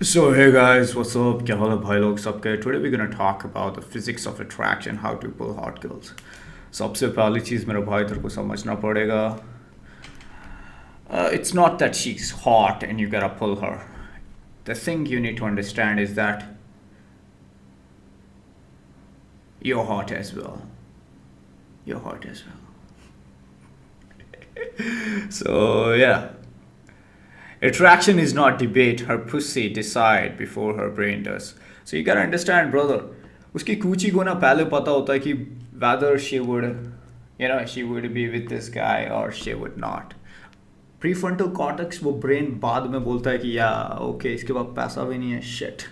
So hey guys, what's up? क्या हाल है भाई लोग सबके? Today we're gonna talk about the physics of attraction, how to pull hot girls. सबसे पहली चीज़ मेरा भाई तेरे को समझना पड़ेगा. It's not that she's hot and you gotta pull her. The thing you need to understand is that you're hot as well. You're hot as well. So yeah, attraction is not debate. Her pussy decide before her brain does. So you gotta understand, brother. उसकी कूची को ना पहले पता होता है कि whether she would, she would be with this guy or she would not. Prefrontal cortex वो brain बाद में बोलता है कि या ओके इसके पास पैसा भी नहीं है shit.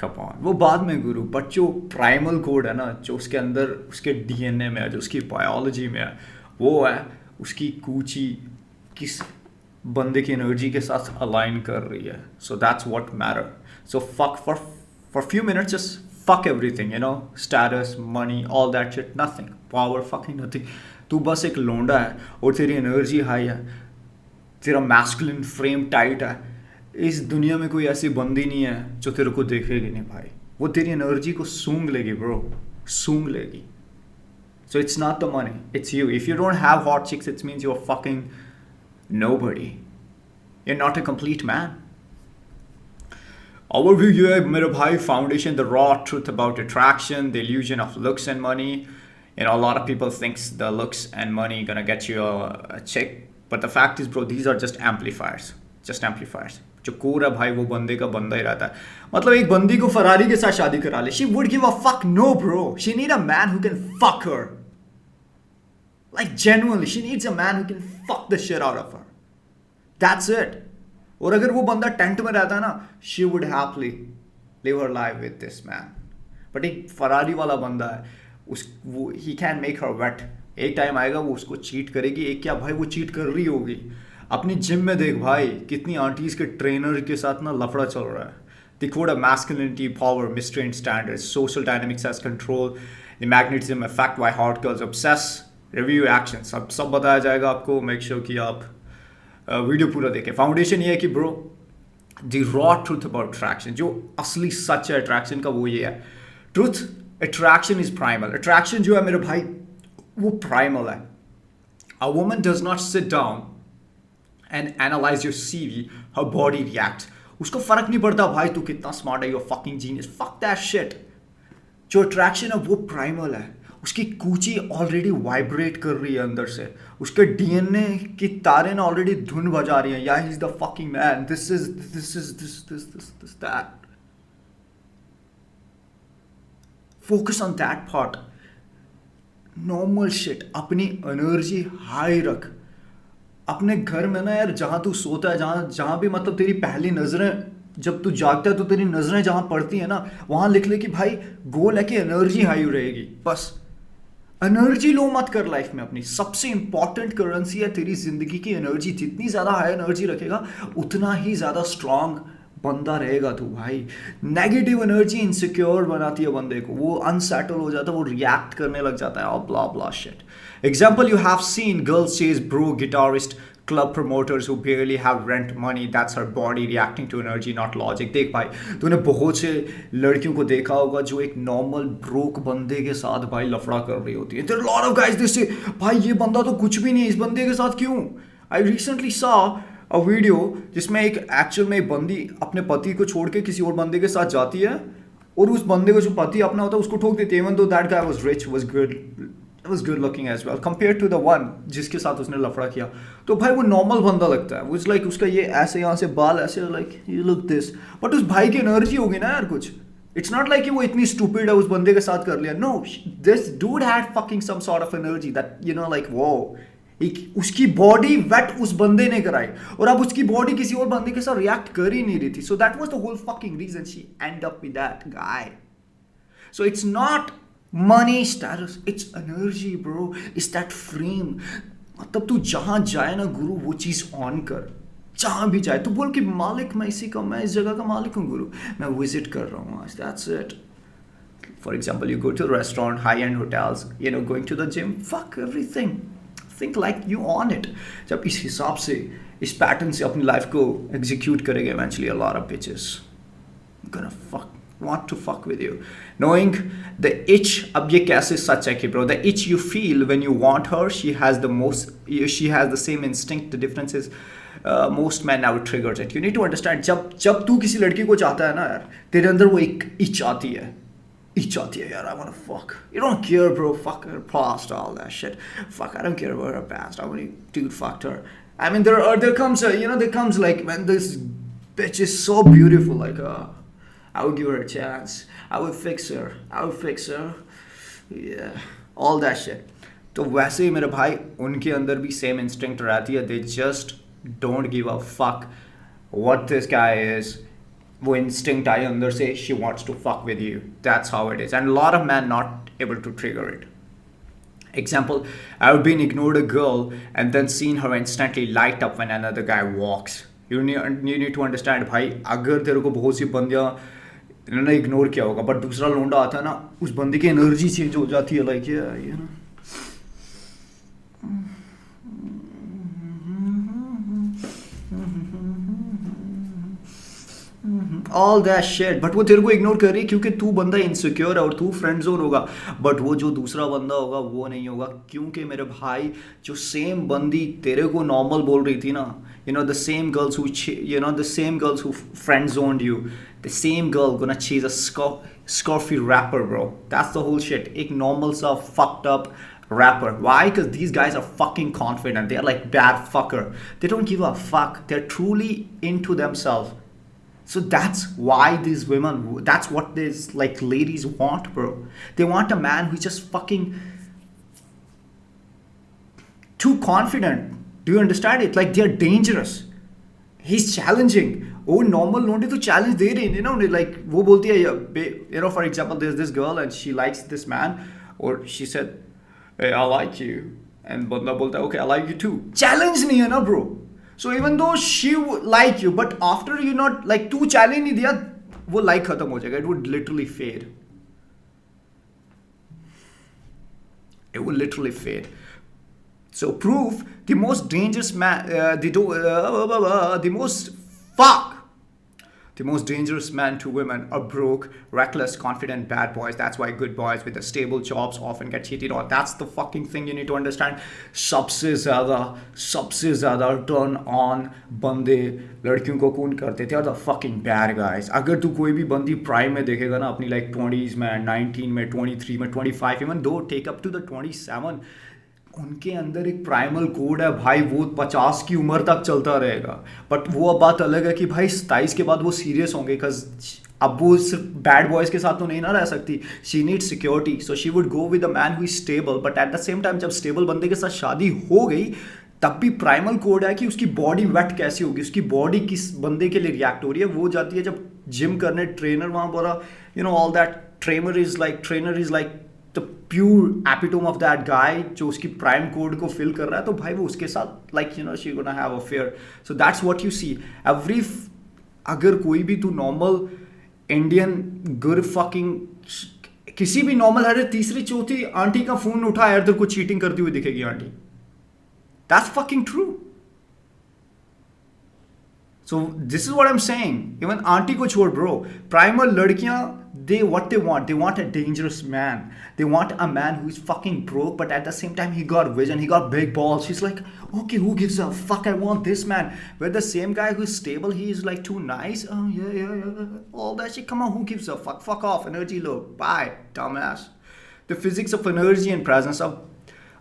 Come on, वो बाद में गुरु. बट जो प्राइमल कोड है ना, जो उसके अंदर उसके डीएनए में है, जो उसकी बायोलॉजी में है, वो है उसकी कूची किस बंदे की एनर्जी के साथ अलाइन कर रही है. So that's what matter. So fuck for few minutes just fuck everything, status, money, all that shit, nothing, power, fucking nothing. तू बस एक लोंडा है और तेरी एनर्जी हाई है, तेरा मैस्कुलिन फ्रेम टाइट है. इस दुनिया में कोई ऐसी बंदी नहीं है जो तेरे को देखेगी नहीं भाई. वो तेरी एनर्जी को सूंघ लेगी ब्रो, सूंघ लेगी. So it's not the money, it's you. If you don't have hot chicks, it means you're fucking nobody. You're not a complete man. Overview ये है मेरे भाई. Foundation, the raw truth about attraction, the illusion of looks and money. A lot of people thinks the looks and money gonna get you a chick, but the fact is, bro, these are just amplifiers. Just amplifiers. जो core है भाई वो बंदे का बंदा ही रहता है. मतलब एक बंदी को फरारी के साथ शादी करा ले, she would give a fuck no, bro. She need a man who can fuck her. Like genuinely, she needs a man who can fuck the shit out of her. That's it. और अगर वो बंदा tent में रहता है ना, she would happily live her life with this man. But एक Ferrari वाला बंदा है, वो ही कैन मेक हर वेट. एक टाइम आएगा वो उसको चीट करेगी. एक क्या भाई वो चीट कर रही होगी. अपनी जिम में देख भाई कितनी आंटीज के ट्रेनर के साथ ना लफड़ा चल रहा है. The code of masculinity, power, mistreat standards, social dynamics as control, the magnetism effect, why hot girls obsess, review action, सब बताया जाएगा आपको. मेक श्योर कि आप वीडियो पूरा देखें. फाउंडेशन ये है कि bro, the raw truth about attraction, जो असली सच है अट्रैक्शन का, वो ये है. Truth, attraction is primal. Attraction जो है मेरे भाई वो प्राइमल है. A woman does not sit down and analyse your CV, her body react. उसको फर्क नहीं पड़ता भाई तू कितना स्मार्ट है, your fucking genius, fuck that shit. जो अट्रैक्शन है वो प्राइमल है. उसकी कूची ऑलरेडी वाइब्रेट कर रही है अंदर से. उसके डीएनए की तारें ना ऑलरेडी धुन बजा रही हैं. या he is the fucking man, this is that. Focus on that part. Normal shit. अपनी एनर्जी हाई रख. अपने घर में ना यार, जहां तू सोता है, जहां भी मतलब तेरी पहली नजरें, जब तू जागता है तो तेरी नजरें जहां पड़ती है ना, वहां लिख ले कि भाई गोल है कि एनर्जी हाई रहेगी. बस एनर्जी लो मत कर लाइफ में. अपनी सबसे इंपॉर्टेंट करेंसी है तेरी जिंदगी की एनर्जी. जितनी ज्यादा हाई एनर्जी रखेगा उतना ही ज्यादा स्ट्रांग बंदा रहेगा तू भाई. नेगेटिव एनर्जी इनसिक्योर बनाती है बंदे को. वो अनसेटल हो जाता है, वो रिएक्ट करने लग जाता है. Blah blah shit. Example, you have seen girls chase bro guitarist, club promoters who barely have rent money. That's her body reacting to energy, not logic. देख भाई, तूने बहुत से लड़कियों को देखा होगा जो एक नॉर्मल ब्रोक बंदे के साथ भाई लफड़ा कर रही होती है. There are a lot of guys they say, भाई ये बंदा तो कुछ भी नहीं है, इस बंदे के साथ क्यों. I recently saw a video जिसमें एक एक्चुअल में बंदी अपने पति को छोड़ के किसी और बंदे के साथ जाती है और उस बंदे को जो पति अपना होता है उसको ठोक देती है. Even though that guy was rich, was good looking as well compared to the one जिसके साथ उसने लफड़ा किया. तो भाई वो नॉर्मल बंदा लगता है. वो इज लाइक उसका ये ऐसे यहाँ से बाल ऐसे, like you look this. But उस भाई की एनर्जी होगी ना यार कुछ. इट्स नॉट लाइक कि वो इतनी स्टूपिड है उस बंदे के साथ कर लिया. No, this dude had fucking some sort of energy that like वो उसकी बॉडी वेट उस बंदे ने कराई और अब उसकी बॉडी किसी और बंदे के साथ रिएक्ट कर ही नहीं रही थी. So that was the whole fucking reason she end up with that guy. So it's not money, status, it's energy bro. It's that frame. मतलब तू जहां जाए ना गुरु, वो चीज ऑन कर. जहां भी जाए तू बोल कि मालिक मैं इसी का, मैं इस जगह का मालिक हूँ गुरु, मैं विजिट कर रहा हूँ आज. That's it. For example, you go to restaurant, high end hotels, going to the gym, fuck everything. Think like you on it. जब इस हिसाब से, इस पैटर्न से अपनी लाइफ को एग्जीक्यूट करेंगे, eventually a lot of bitches I'm gonna want to fuck with you. Knowing the itch, अब ये कैसे सच है कि bro, the itch you feel when you want her, she has the same instinct. The difference is most men never triggers it. You need to understand, जब तू किसी लड़की को चाहता है ना यार, तेरे अंदर वो एक itch आती है. Itch आती है यार, I wanna fuck. You don't care bro, fuck her past, all that shit. Fuck, I don't care about her past. I want dude fucked her. I mean, there comes like, man, this bitch is so beautiful, like, I would give her a chance. I would fix her. Yeah, all that shit. तो वैसे ही मेरे भाई उनके अंदर भी same instinct रहती है. They just don't give a fuck what this guy is. वो इंस्टिंक्ट आई अंदर से, she wants to fuck with you. That's how it is. And a lot of men not able to trigger it. Example, I've been ignored a girl and then seen her instantly light up when another guy walks. You need to understand भाई, अगर तेरे को बहुत सी बंदियाँ इन्होंने ignore किया होगा, but दूसरा लोंडा आता है ना, उस बंदे की एनर्जी चेंज हो जाती है, लाइक ये ना. All that shit. बट वो तेरे को इग्नोर कर रही है क्योंकि तू बंदा इनसिक्योर है और तू फ्रेंड जोन होगा. बट वो जो दूसरा बंदा होगा वो नहीं होगा, क्योंकि मेरे भाई जो सेम बंदी तेरे को नॉर्मल बोल रही थी ना, the same girls who friend zoned you, the same girl gonna chase a scruffy rapper, bro. That's the whole shit. एक normal सा fucked up rapper. Why? Because these guys are fucking confident. They are like bad fucker. They don't give a fuck. They're truly into themselves. So that's why these women, that's what these like ladies want, bro. They want a man who's just fucking too confident. Do you understand it? Like they're dangerous. He's challenging. Oh, normal लोंडे तो challenge दे रही है, like वो बोलती है, for example, there's this girl and she likes this man, or she said, hey, I like you, and बंदा बोलता है, okay, I like you too. Challenge नहीं है ना, bro. So even though she would like you, but after you not like तू challenge नहीं दिया, वो like खत्म हो जाएगा. It would literally fade. It would literally fade. So proof, the most dangerous man, the most dangerous man to women are broke, reckless, confident, bad boys. That's why good boys with the stable jobs often get cheated on. That's the fucking thing you need to understand. सबसे ज़्यादा turn on बंदे लड़कियों को कौन करते थे? Are the fucking bad guys. अगर तू कोई भी बंदी प्राइम में देखेगा ना, अपनी like 20s में, 19 में, 23 में, 25, even though take up to the 27, उनके अंदर एक प्राइमल कोड है भाई, वो 50 की उम्र तक चलता रहेगा. बट वो अब बात अलग है कि भाई 27 के बाद वो सीरियस होंगे, बिकॉज अब वो सिर्फ बैड बॉयज़ के साथ तो नहीं ना रह सकती. She need security, so she would go with a man who is stable. But at the same time जब स्टेबल बंदे के साथ शादी हो गई, तब भी प्राइमल कोड है कि उसकी बॉडी वेट कैसी होगी, उसकी बॉडी किस बंदे के लिए रिएक्ट हो रही है. वो जाती है जब जिम करने, ट्रेनर वहाँ बोला, all that trainer is like the pure epitome of that guy, जो उसकी प्राइम कोड को फिल कर रहा है. तो भाई वो उसके साथ like she gonna have affair. So that's what you see every. अगर कोई भी तू नॉर्मल इंडियन गुड फकिंग किसी भी नॉर्मल हर तीसरी चौथी आंटी का फोन उठा यार, तेरे को चीटिंग करती हुई दिखेगी aunty. That's fucking true. So this is what I'm saying. Even auntie को छोड़ bro, primal लड़कियां, they want a dangerous man. They want a man who is fucking broke, but at the same time he got vision, he got big balls. She's like, okay, who gives a fuck? I want this man. Where the same guy who's stable, he is like too nice. Oh yeah, all that shit. Come on, who gives a fuck? Fuck off. Energy low. Bye, dumbass. The physics of energy and presence of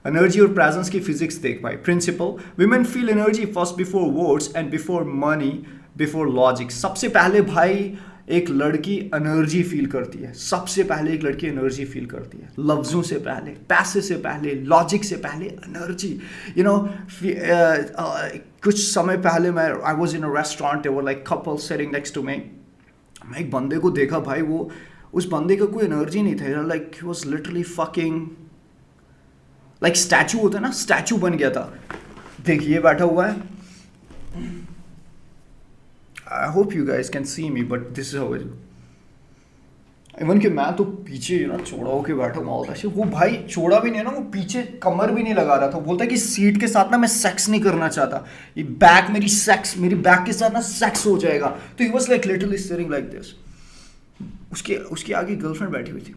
energy और presence की physics देख भाई. Principle, women feel energy first before words and before money, before logic. सबसे पहले भाई एक लड़की energy feel करती है. सबसे पहले एक लड़की एनर्जी फील करती है, लफ्ज़ों से पहले, पैसे से पहले, लॉजिक से पहले एनर्जी. कुछ समय पहले मैं I was in a restaurant, there were like couple sitting next to me. मैं एक बंदे को देखा भाई, वो उस बंदे का कोई एनर्जी नहीं था, like he was literally fucking like statue होता है ना, स्टैचू बन गया था. देखिए बैठा हुआ है. I hope you guys can see me, but this is how it. Even कि मैं तो पीछे चौड़ा होके बैठा हूँ. वो भाई चौड़ा भी नहीं है ना, वो पीछे कमर भी नहीं लगा रहा था. बोलता है कि सीट के साथ ना मैं सेक्स नहीं करना चाहता, ये बैक मेरी बैक के साथ ना सेक्स हो जाएगा. तो he was like literally sitting like this. उसके उसके आगे गर्लफ्रेंड बैठी हुई थी.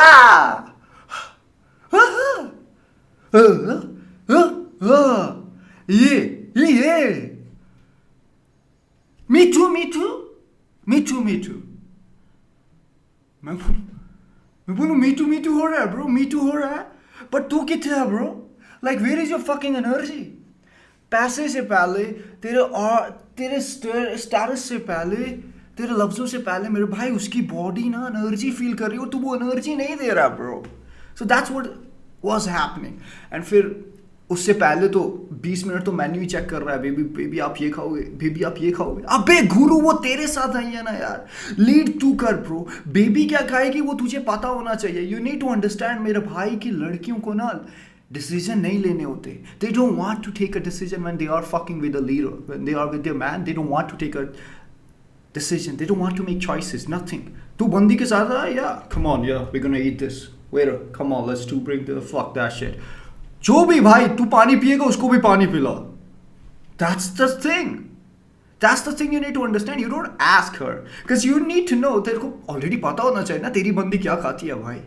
Ah! ये me too me too me too me too मैं बोलूँ मी टू हो रहा है ब्रो, मी टू हो रहा है, पर तू कितने है bro? Like where is your fucking energy? पैसे से पहले तेरे स्टेटस से पहले तेरे लफ्जों से पहले मेरे भाई उसकी बॉडी ना एनर्जी फील कर रही हो, तू वो एनर्जी नहीं दे रहा bro. So that's what was happening. And फिर उससे पहले तो 20 मिनट तो मेन्यू ही चेक कर रहा है. बेबी बेबी आप ये खाओगे, बेबी आप ये खाओगे. अबे गुरु वो तेरे साथ आई है ना यार, लीड तू कर ब्रो. बेबी क्या खाएगी वो तुझे पता होना चाहिए. यू नीड टू अंडरस्टैंड मेरे भाई की लड़कियों को ना डिसीजन नहीं लेने होते. They don't want to take a decision when they are fucking with a leader, when they are with their man. They don't want to take a decision. They don't want to make choices. Nothing. तू बंदी के साथ है, yeah, come on, yeah, we're gonna eat this. Waiter, come on, let's bring the fuck that shit. जो भी भाई तू पानी पिएगा उसको भी पानी पिला. That's the thing. That's the thing you need to understand. You don't ask her because you need to know. तेरे को already पता होना चाहिए ना तेरी बंदी क्या खाती है भाई.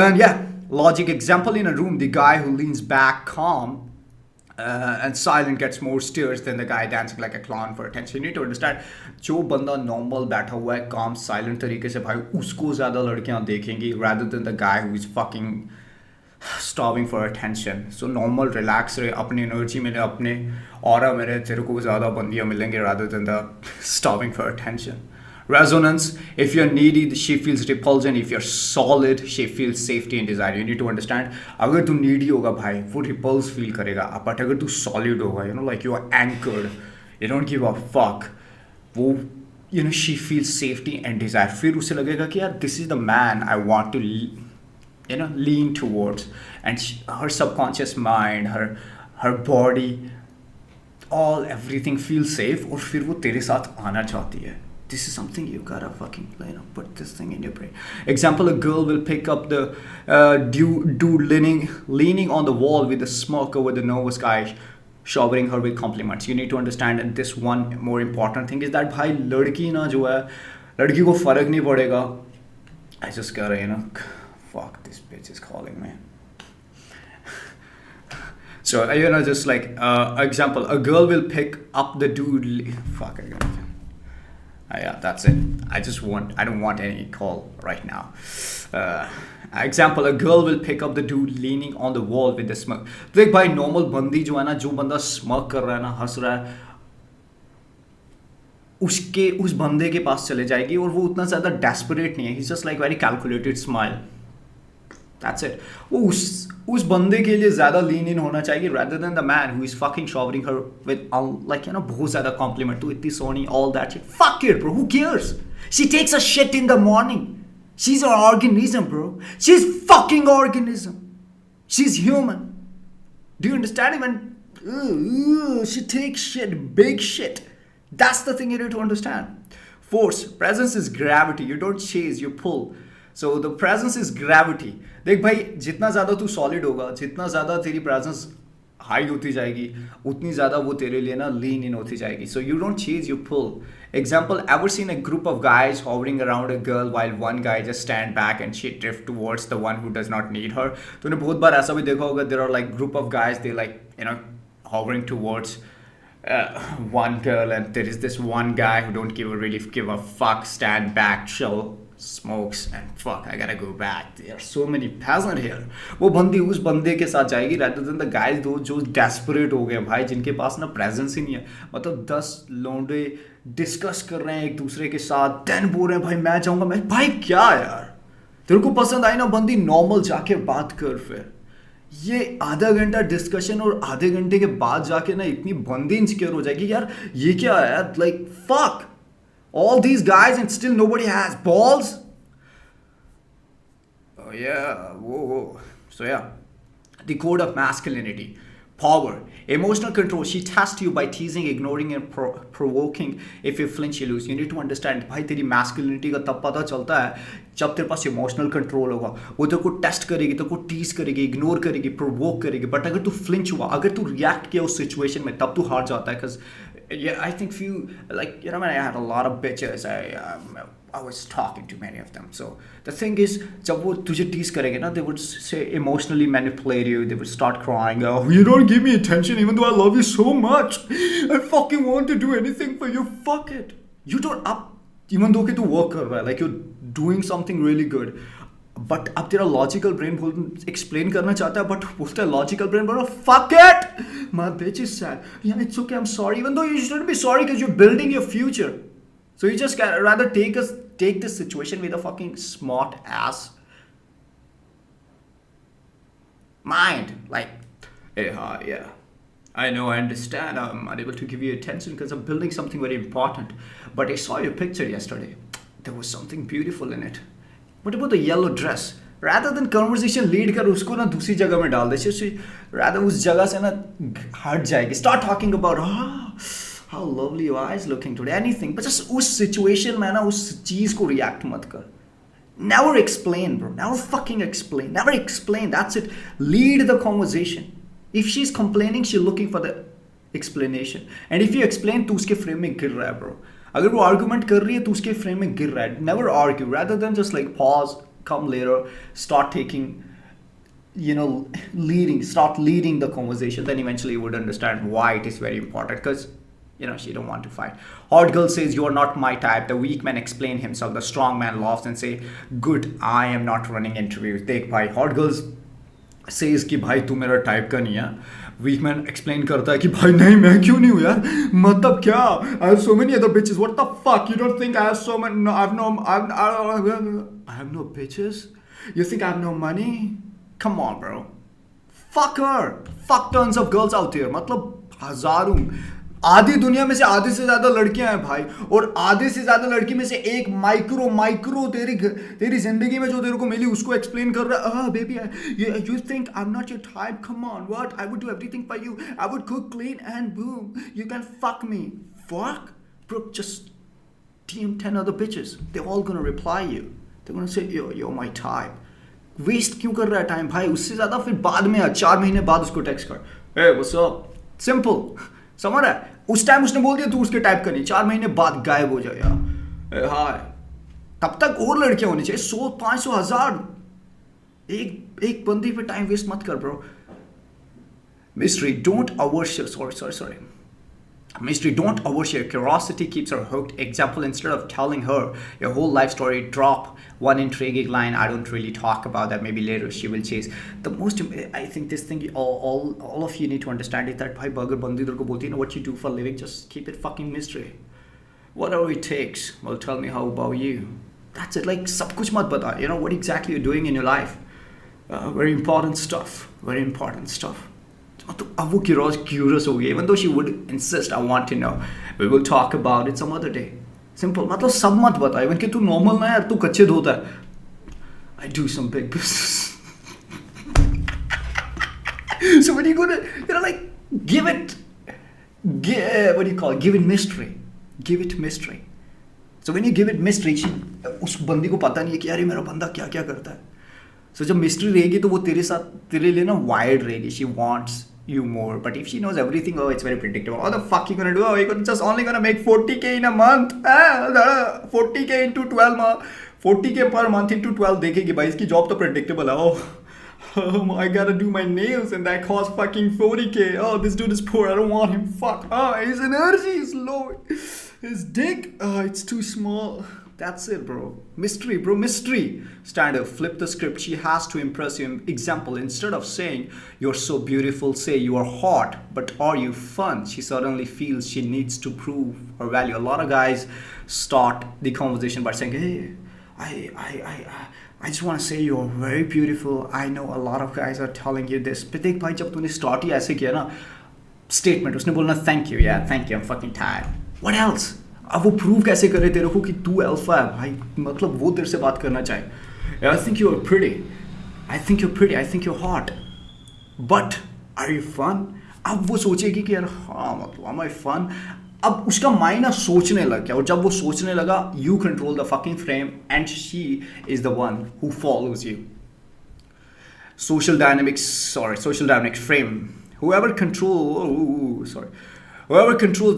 And yeah, logic example in a room. The guy who leans back calm and silent gets more stares than the guy dancing like a clown for attention. You need to understand. जो बंदा normal बैठा हुआ है calm silent तरीके से भाई उसको ज़्यादा लड़कियाँ देखेंगी rather than the guy who is fucking starving for attention. So normal relax रहे, अपनी energy मिले, अपने aura में रहे, तेरे को ज़्यादा बंदियाँ मिलेंगी rather than the starving for attention. Resonance, if you're needy, she feels repulsion. If you're solid, she feels safety and desire. You need to understand, अगर तू needy होगा भाई वो repulse feel करेगा. But अगर तू solid होगा, you know, like you are anchored, you don't give a fuck, वो you know, she feels safety and desire. फिर उसे लगेगा कि यार this is the man I want to you know lean towards. And her subconscious mind, her body, everything feels safe और फिर वो तेरे साथ आना चाहती है. This is something you gotta fucking, you know, put this thing in your brain. Example, a girl will pick up the dude leaning on the wall with a smirk over the nervous guy, showering her with compliments. You need to understand, and this one more important thing is that भाई लड़की ना जो है, लड़की को फर्क नहीं पड़ेगा. I just gotta, you know, fuck, this bitch is calling me. So, you know, just like example, a girl will pick up the dude. Fuck, I gotta. Yeah, that's it. I don't want any call right now. Example, a girl will pick up the dude leaning on the wall with the smirk. देख भाई normal बंदी जो है ना, जो बंदा smirk कर रहा है ना, हंस रहा है, उस बंदे के पास चले जाएगी और वो उतना ज़्यादा desperate नहीं है. He's just like very calculated smile. That's it. वो उस बंदे के लिए ज़्यादा lean in होना चाहिए rather than the man who is fucking showering her with like, you know, बहुत ज़्यादा compliment, तू इतनी Soni, all that shit. Fuck it bro, who cares? She takes a shit in the morning. She's an organism bro. She's fucking organism. She's human. Do you understand? Even she takes shit, big shit. That's the thing you need to understand. Force, presence is gravity. You don't chase, you pull. So the presence is gravity. देख भाई जितना ज़्यादा तू solid होगा, जितना ज़्यादा तेरी presence high होती जाएगी, उतनी ज़्यादा वो तेरे लिए ना लीन इन होती जाएगी. So you don't chase, you pull. Example, ever seen a group of guys hovering around a girl while one guy just stand back and she drift towards the one who does not need her? तूने बहुत बार ऐसा भी देखा होगा. There are like group of guys, they like, you know, hovering towards one girl, and there is this one guy who don't give a fuck, stand back, chill, smokes, and fuck, I gotta go back. There are so many peasant here. वो बंदी उस बंदे के साथ जाएगी rather than the guys दो जो desperate हो गए भाई, जिनके पास ना presence ही नहीं है. मतलब 10 लौंडे डिस्कस कर रहे हैं एक दूसरे के साथ, then बोल रहे हैं भाई मैं जाऊँगा. मैं भाई क्या यार, तेरे को पसंद आई ना बंदी, नॉर्मल जाके बात कर. फिर ये आधा घंटा डिस्कशन और आधे घंटे के बाद जाके ना इतनी बंदी इनसिक्योर हो जाएगी यार, ये क्या है यार, like fuck all these guys and still nobody has balls. Oh yeah, whoa. So yeah, the code of masculinity. Power, emotional control. She tests you by teasing, ignoring, and provoking. If you flinch, you lose. You need to understand, भाई तेरी masculinity का तब पता चलता है जब तेरे पास emotional control होगा. वो तेरे को test करेगी, तेरे को tease करेगी, ignore करेगी, provoke करेगी. But अगर तू flinch हुआ, अगर तू react किया उस situation में, तब तू हार जाता है. Because yeah, I think few, like, you know, when I had a lot of bitches, I was talking to many of them. So the thing is, जब वो तुझे tease करेंगे ना, they would say emotionally manipulate you. They would start crying. Oh, you don't give me attention, even though I love you so much. I fucking want to do anything for you. Fuck it. You don't up, even though कि तू work कर रहा है, like you're doing something really good. But अब तेरा logical brain explain करना चाहता है, बट बोलता है लॉजिकल ब्रेन बोलो fuck it, my bitch is sad, या it's okay, I am sorry, even though you shouldn't be sorry because you are building your future. So you just rather take this situation with a fucking smart ass mind. Like, hey, yeah, I know, I understand. I'm unable to give you attention because I'm building something very important. But I saw your picture yesterday. There was something beautiful in it. What about the yellow dress? Rather than conversation lead कर उसको ना दूसरी जगह में डाल दे. Rather उस जगह से ना हट जाएगी. Start talking about how lovely your eyes looking today. Anything. But just उस situation में ना उस चीज को react मत कर. Never explain, bro. Never fucking explain. Never explain. That's it. Lead the conversation. If she's complaining, she's looking for the explanation. And if you explain, तू उसके frame में गिर रहा है, bro. अगर वो argument कर रही है तो उसके frame में गिर रहा है. Never argue. Rather than just like pause, come later, start taking, you know, start leading the conversation. Then eventually you would understand why it is very important. Because, you know, she don't want to fight. Hot girl says, you are not my type. The weak man explain himself. The strong man laughs and say, good, I am not running interviews. Dekh bhai, hot girls says कि भाई तू मेरा type का नहीं है. Week man explain करता है कि भाई नहीं मैं क्यों नहीं हूँ यार, मतलब क्या, I have so many other bitches. What the fuck, you don't think I have so many? No, I have no bitches. You think I have no money? Come on, bro. Fuck her. Fuck tons of girls out here. मतलब हजारों, आधी दुनिया में से आधे से ज्यादा लड़कियां हैं भाई, और आधे से ज्यादा लड़की में से एक माइक्रो तेरी जिंदगी में जो तेरे को मिली उसको एक्सप्लेन कर रहा है. Baby you think I am not your type, come on, what, I would do everything for you, I would cook clean and boom, you can fuck me. Fuck bro, just DM 10 other bitches, they're all gonna reply you, they're gonna say you're my type. Waste क्यों कर रहा है time भाई? उससे ज्यादा फिर बाद में 4 महीने बाद उसको टेक्स्ट कर, hey what's up, सिंपल, समझ रहा है? उस टाइम उसने बोल दिया तू उसके टाइप का नहीं, 4 महीने बाद गायब हो जाए यार, हाय. तब तक और लड़कियां होनी चाहिए, 100, 500, 1000. एक बंदी पे टाइम वेस्ट मत कर bro. Mystery, don't overshare. Sorry. Mystery, don't overshare. Curiosity keeps her hooked. Example, instead of telling her your whole life story, drop one intriguing line. I don't really talk about that. Maybe later she will chase. The most, I think this thing all of you need to understand is that bhai agar bandi ter ko bolti na what you do for a living, just keep it fucking mystery. Whatever it takes. Well, tell me how about you. That's it. Like sab kuch mat bata. You know what exactly you're doing in your life. Very important stuff. Very important stuff. तो अब वो curious हो गई. Even though she would insist, I want to know. We will talk about it some other day. Simple. मतलब सब मत बता. Even कि तू normal ना यार, तू कच्चे धोता है. I do some big business. So when you go to, you know, like, what do you call it? Give it mystery. Give it mystery. So when you give it mystery, उस बंदी को पता नहीं है कि यार ये मेरा बंदा क्या क्या करता है. So जब mystery रहेगी तो वो तेरे लिए ना wired रहेगी. She wants you more. But if she knows everything, oh, it's very predictable. What the fuck you gonna do? Oh, you're just only gonna make 40k in a month. 40k into 12 month. 40k per month into 12 देखेगी भाई, इसकी job तो predictable है. I gotta do my nails and that costs fucking 40k. Oh, this dude is poor. I don't want him. Fuck. Oh, his energy is low. His dick, it's too small. That's it, bro. Mystery, bro. Mystery. Standard. Flip the script. She has to impress you. Example, instead of saying, you're so beautiful, say, you are hot, but are you fun? She suddenly feels she needs to prove her value. A lot of guys start the conversation by saying, hey, I just want to say you're very beautiful. I know a lot of guys are telling you this. But देख भाई, जब तूने start ही ऐसे किया ना, statement, उसने बोलना thank you, yeah, thank you, I'm fucking tired. What else? अब वो प्रूव कैसे करे तेरे को कि तू अल्फा है भाई, मतलब वो तेरे से बात करना चाहे. I think you're pretty. I think you're pretty. I think you're hot. But are you fun? अब वो सोचेगी कि यार हाँ मतलब am I fun. अब उसका माइंड ना सोचने लग गया, और जब वो सोचने लगा, you control the fucking frame and she is the one who follows you. Social dynamics frame. Whoever controls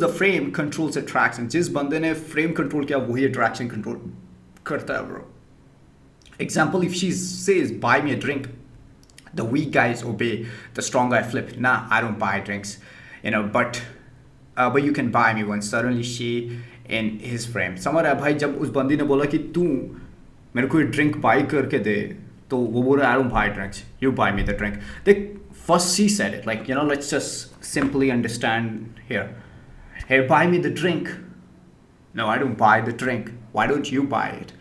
the frame controls attraction. जिस बंदे ने frame control किया वही attraction control करता है bro. Example, if she says buy me a drink, the weak guys obey, the strong guy flip. Nah, I don't buy drinks, but you can buy me one. Suddenly she in his frame. समझ रहा है भाई, जब उस बंदी ने बोला कि तू मेरे को ड्रिंक बाई करके दे, तो वो बोल रहा I don't buy drinks, you buy me the drink. First she said it, like, let's just simply understand here. Hey, buy me the drink. No, I don't buy the drink. Why don't you buy it?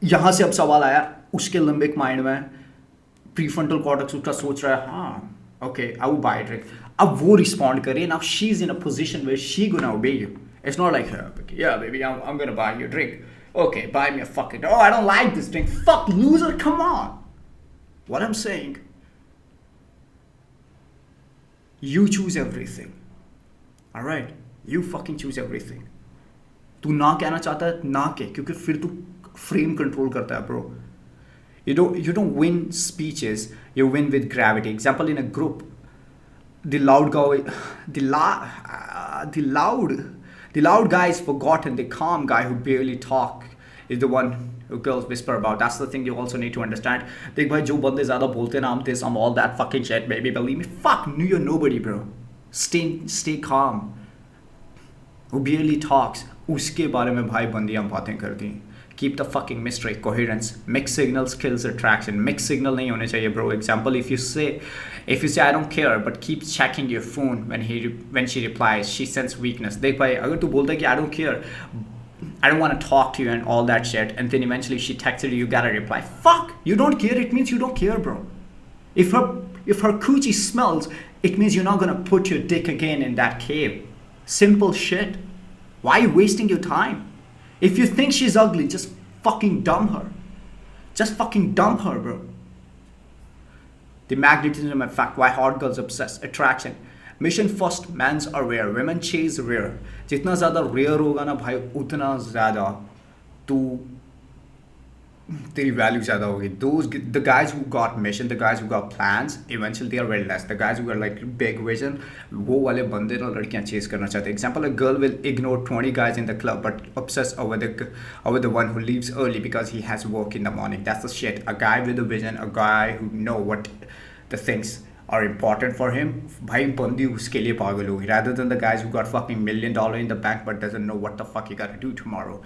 यहाँ से अब सवाल आया उसके limbic mind में, prefrontal cortex उसका सोच रहा है हाँ okay, I will buy a drink. अब वो रिस्पॉन्ड करे, now she's in a position where she gonna obey you. It's not like her, yeah baby, I'm gonna buy you a drink. Okay, buy me a fucking, oh I don't like this drink, fuck loser, come on. What I'm saying, you choose everything, alright, you fucking choose everything. तू ना कहना चाहता है ना कह, क्योंकि फिर तू फ्रेम कंट्रोल करता है bro. You don't win speeches, you win with gravity. Example, in a group, the loud guy is forgotten. The calm guy who barely talk is the one who girls whisper about. That's the thing you also need to understand. देख भाई, जो बंदे ज़्यादा बोलते हैं ना, I'm all that fucking shit, baby, believe me. Fuck, you're nobody, bro. Stay calm. Who barely talks, उसके बारे में भाई बंदियाँ बातें करती हैं. Keep the fucking mystery, coherence. Mixed signals kills attraction. Mixed signal नहीं होने चाहिए bro. Example, if you say I don't care but keep checking your phone when she replies, she senses weakness. देख भाई, अगर तू बोलता है कि I don't care, I don't want to talk to you and all that shit, and then eventually she texted you gotta reply. Fuck, you don't care. It means you don't care, bro. If her coochie smells, it means you're not gonna put your dick again in that cave. Simple shit. Why are you wasting your time? If you think she's ugly, just fucking dump her. Just fucking dump her, bro. The magnetism effect, why hot girls obsess. Attraction. Mission first, men's are rare. Women chase rare. जितना ज़्यादा rare होगा ना भाई, उतना ज़्यादा तेरी value ज़्यादा होगी. The guys who got mission, the guys who got plans, eventually they are very less. The guys who got like big vision, वो वाले बंदे ना लड़कियाँ chase करना चाहते हैं. Example, a girl will ignore 20 guys in the club but obsess over the one who leaves early because he has work in the morning. That's the shit. A guy with a vision, a guy who know what the things are important for him, भाई बंदी उसके लिए पागल होगी, rather than the guys who got fucking $1 million in the bank but doesn't know what the fuck he gotta do tomorrow.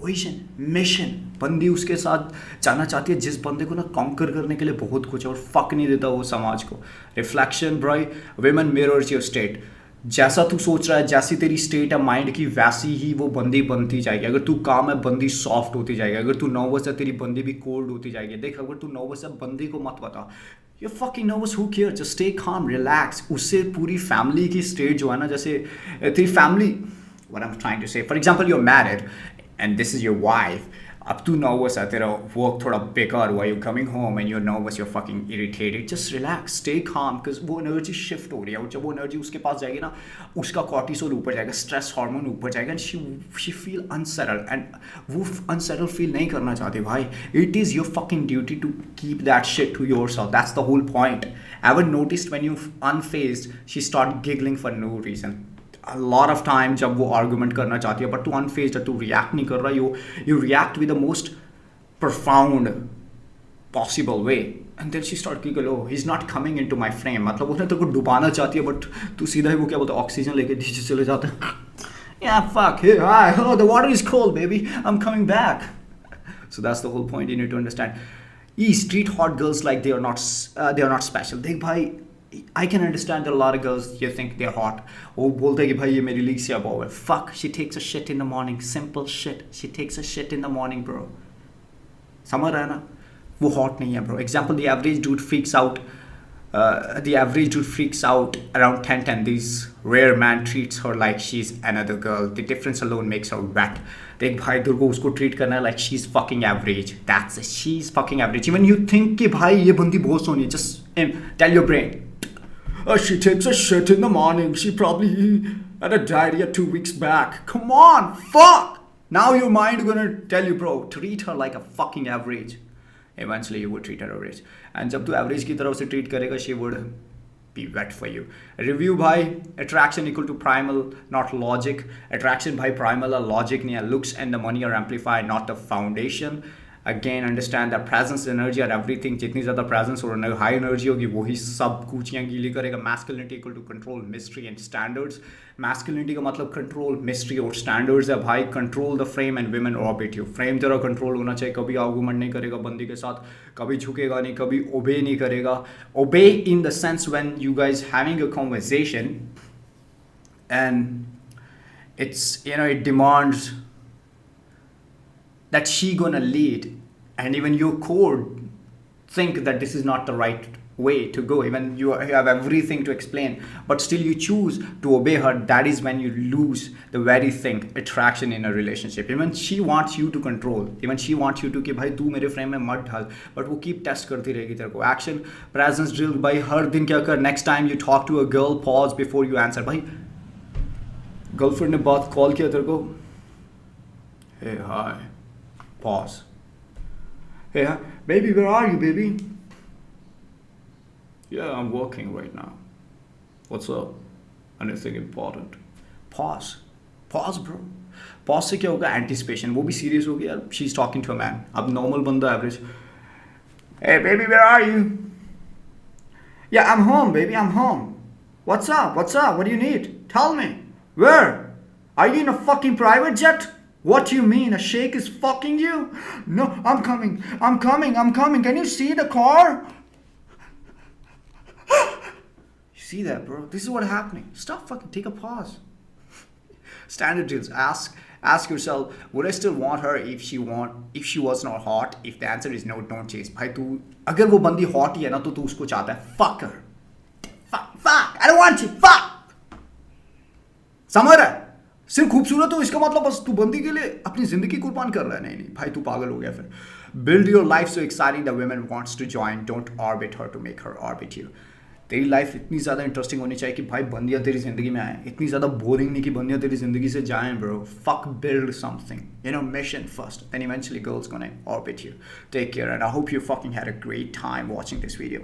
Vision mission, बंदी उसके साथ जाना चाहती है जिस बंदे को ना कॉन्कर करने के लिए बहुत कुछ है और फक नहीं देता वो समाज को. रिफ्लेक्शन ब्राई, विमेन मिरर्स योर स्टेट. जैसा तू सोच रहा है, जैसी तेरी स्टेट है माइंड की, वैसी ही वो बंदी बनती जाएगी. अगर तू काम है, बंदी सॉफ्ट होती जाएगी. अगर तू नर्वस है, तेरी बंदी भी कोल्ड होती जाएगी. देख, अगर तू नर्वस है, बंदी को मत बता you're fucking nervous, who cares, just stay calm, relax. उससे पूरी फैमिली की स्टेट जो है ना, जैसे तेरी family, what I'm trying to say, for example, you're married and this is your wife. अब तू nervous है, तेरा work थोड़ा बेकार हुआ, you're coming home and you're nervous, you're fucking irritated. Just relax, stay calm, because वो energy shift हो रही है. और जब वो energy उसके पास जाएगी ना, उसका cortisol ऊपर जाएगा, stress hormone ऊपर जाएगा, and she feel unsettled, and वो unsettled feel नहीं करना चाहती भाई. It is your fucking duty to keep that shit to yourself. That's the whole point. Ever noticed when you unfazed, she start giggling for no reason? A lot of time जब वो argument करना चाहती है, but तू unfazed है, तू react नहीं कर रहा, you react with the most profound possible way, and then she start giggle, oh he's not coming into my frame. मतलब उसने तेरे को डुबाना चाहती है, but तू सीधा ही वो क्या बोलता है, ऑक्सीजन लेके नीचे चले जाते हैं. Yeah, fuck, hey, hi, oh the water is cold baby, I'm coming back. So that's the whole point. You need to understand. Treat hot girls like they are not special. देख भाई, I can understand that a lot of girls, you think they're hot. वो बोलते हैं कि भाई ये मेरी league से above है. Fuck, she takes a shit in the morning. Simple shit. She takes a shit in the morning, bro. समझ रहा है ना? वो hot नहीं है, bro. Example, the average dude freaks out around 10:10. This rare man treats her like she's another girl. The difference alone makes her wet. देख भाई, तेरे को उसको treat करना है like she's fucking average. That's it. She's fucking average. Even you think कि भाई ये बंदी बहुत सोनी है, just tell your brain, She takes a shit in the morning. She probably had a diarrhea 2 weeks back. Come on, fuck! Now your mind gonna tell you, bro, treat her like a fucking average. Eventually you would treat her average. And जब तू average की तरह उसे treat करेगा, she would be wet for you. Review भाई, attraction equal to primal, not logic. Attraction भाई primal है, logic नहीं है. Looks and the money are amplified, not the foundation. Again, understand that presence, energy और everything. जितनी ज़्यादा presence और high energy होगी, वही सब कूचियाँ गीली करेगा. Masculinity equal to control, mystery and standards. Masculinity का मतलब control, mystery और standards है भाई. Control the frame and women orbit you. Frame तेरा control होना चाहिए. कभी argument नहीं करेगा बंदी के साथ. कभी झुकेगा नहीं. कभी obey नहीं करेगा. Obey in the sense when you guys having a conversation and it's, it demands that she gonna lead, and even your core think that this is not the right way to go. Even you have everything to explain, but still you choose to obey her. That is when you lose the very thing, attraction in a relationship. Even she wants you to control, even she wants you to कि भाई तू मेरे frame में मत ढल, but वो keep test करती रहेगी तेरे को. Action presence drill भाई हर दिन क्या कर. Next time you talk to a girl, pause before you answer. भाई गर्लफ्रेंड ने बात कॉल किया तेरे को, hey hi, pause. Hey, baby, where are you, baby? Yeah, I'm working right now. What's up? Anything important? Pause. Pause, bro. Pause से क्या होगा? Anticipation. वो भी serious होगी यार. She's talking to a man. अब normal बंदा average. Hey, baby, where are you? Yeah, I'm home, baby. I'm home. What's up? What's up? What do you need? Tell me. Where? Are you in a fucking private jet? What do you mean? A sheikh is fucking you? No, I'm coming. I'm coming. I'm coming. Can you see the car? You see that, bro? This is what's happening. Stop fucking. Take a pause. Standard drills. Ask yourself, would I still want her if she was not hot? If the answer is no, don't chase. भाई तू अगर वो बंदी hot ही है ना तो तू उसको चाहता है. Fuck her. Fuck. I don't want you. Fuck. समझ रहा है? सिर्फ खूबसूरत हो इसका मतलब बस तू बंदी के लिए अपनी जिंदगी कुर्बान कर रहा है. नहीं भाई तू पागल हो गया फिर. Build your life so exciting that women wants to join. Don't orbit her to make her orbit you. तेरी लाइफ इतनी ज़्यादा इंटरेस्टिंग होनी चाहिए कि भाई बंदियाँ तेरी ज़िंदगी में आए. इतनी ज़्यादा बोरिंग नहीं कि बंदियाँ तेरी ज़िंदगी से जाएं bro. Fuck, build something. Mission first. Then eventually girls gonna orbit you. Take care and I hope you fucking had a great time watching this video.